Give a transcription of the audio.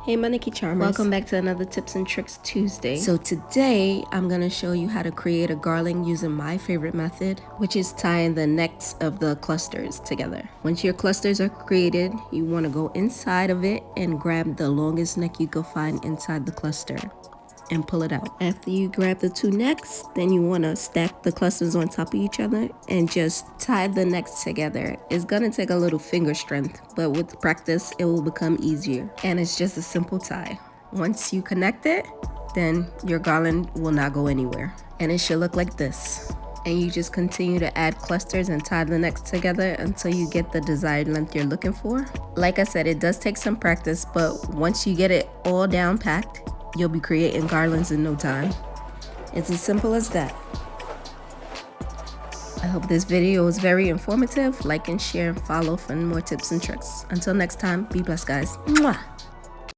Hey, my nikicharmz. Welcome back to another Tips and Tricks Tuesday. So today I'm gonna show you how to create a garland using my favorite method, which is tying the necks of the clusters together. Once your clusters are created, you want to go inside of it and grab the longest neck you can find inside the cluster and pull it out. After you grab the two necks, then you want to stack the clusters on top of each other and just tie the necks together. It's gonna take a little finger strength, but with practice it will become easier, and it's just a simple tie. Once you connect it, then your garland will not go anywhere, and it should look like this. And you just continue to add clusters and tie the necks together until you get the desired length you're looking for. Like I said, it does take some practice, but once you get it all down packed, you'll be creating garlands in no time. It's as simple as that. I hope this video was very informative. Like and share and follow for more tips and tricks. Until next time, be blessed, guys. Mwah!